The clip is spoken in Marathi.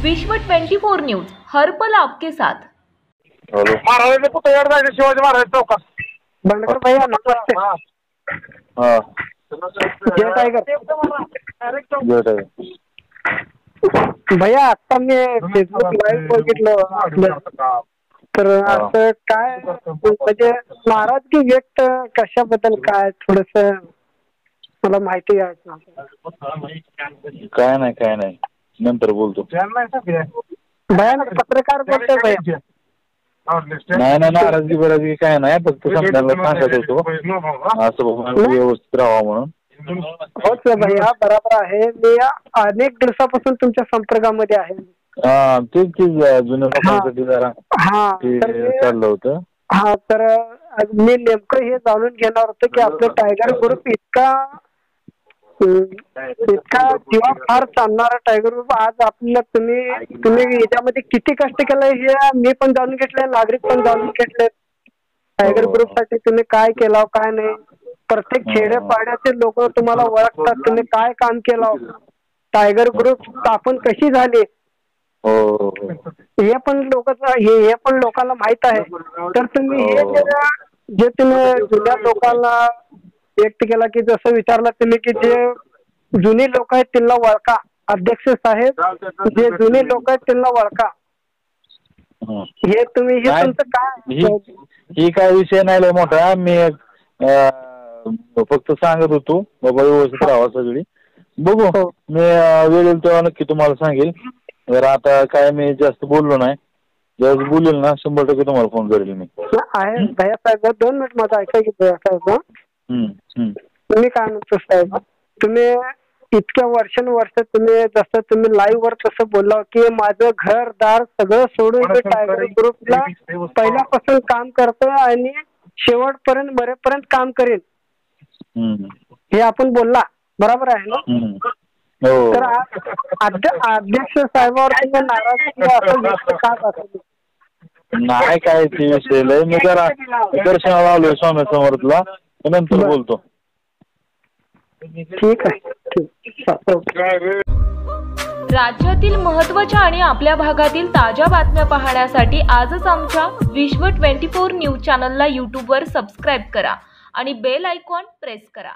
विश्व 24 न्यूज हर पल आपके साथ। हेलो महाराजांचे पुतळ्यावर जायचं शिवाजी महाराज चौकात। बंडकर भैया नमस्ते। हाँ जय टाइगर जय टाइगर भैया आता मी फेसबुक लाईव्ह बघितलं आपलं, तर असं काय म्हणजे नाराजगी व्यक्त कशाबद्दल काय थोडस मला माहिती घ्यायचं। काय नाही नंतर बोलतो। भैया पत्रकार बोलतोय भैया। नाही नाराजगी बराजगी काय नाही, फक्त समजायला सांगत होतो असं व्यवस्थित राहावं म्हणून। हो सर भैया बरोबर आहे, मी अनेक दिवसापासून तुमच्या संपर्कामध्ये आहे। हा तेच जुन्या लोकांसाठी जरा चाललं होतं। हा तर मी नेमकं हे जाणून घेणार होतो की आपलं टायगर ग्रुप इतका जीवाफार चालणारा टायगर ग्रुप आज आपल्याला तुम्ही याच्यामध्ये किती कष्ट केलं हे मी पण जाणून घेतलंय, नागरिक पण जाणून घेतले। टायगर ग्रुप साठी तुम्ही काय केलं काय नाही, प्रत्येक खेड्यापाड्याचे लोक तुम्हाला ओळखतात, तुम्ही काय काम केलं, टायगर ग्रुप स्थापन कशी झाली हे पण लोकांना माहित आहे। तर तुम्ही हे जे तुम्ही जुन्या लोकांना व्यक्त केला की जसं विचारलं तुम्ही की जे जुनी लोक आहेत त्यांना ओळखा, अध्यक्ष साहेब जे जुने लोक आहेत त्यांना ओळखा, हे तुम्ही हे तुमचं काय ही काय विषय नाही लय मोठा। मी फक्त सांगत होतो बाबा व्यवस्थित राहा सगळी। बघू मी वेळ येईल तेव्हा नक्की तुम्हाला सांगेल। जर आता काय मी जास्त बोललो नाही, ज्यावेळेस बोलेल ना 100% तुम्हाला फोन करेल मी। आहे भैया साहेब 2 मिनिट माझं ऐका की भैया साहेब। तुम्ही काय म्हणतो साहेब, तुम्ही इतक्या वर्षानुवर्ष तुम्ही जसं तुम्ही लाईव्ह वर तसं बोलला की माझं घरदार सगळं सोडून टायगर ग्रुपला पहिल्यापासून काम करतोय आणि शेवटपर्यंत मरेपर्यंत काम करेल हे आपण बोलला, बरोबर आहे ना? तर अध्यक्ष साहेबांवर तुम्ही नाराज असं का दाखवलं? नाही काय ते विषय लय, मी जरा दर्शनाला आलोय स्वामी समर्थला, नंतर बोलतो। ठीक आहे राज्यातील महत्त्वाच्या आणि आपल्या भागातील ताज्या बातम्या पाहण्यासाठी आजच आमच्या विश्व 24 न्यूज चॅनलला यूट्यूबवर सबस्क्राईब करा आणि बेल आयकॉन प्रेस करा।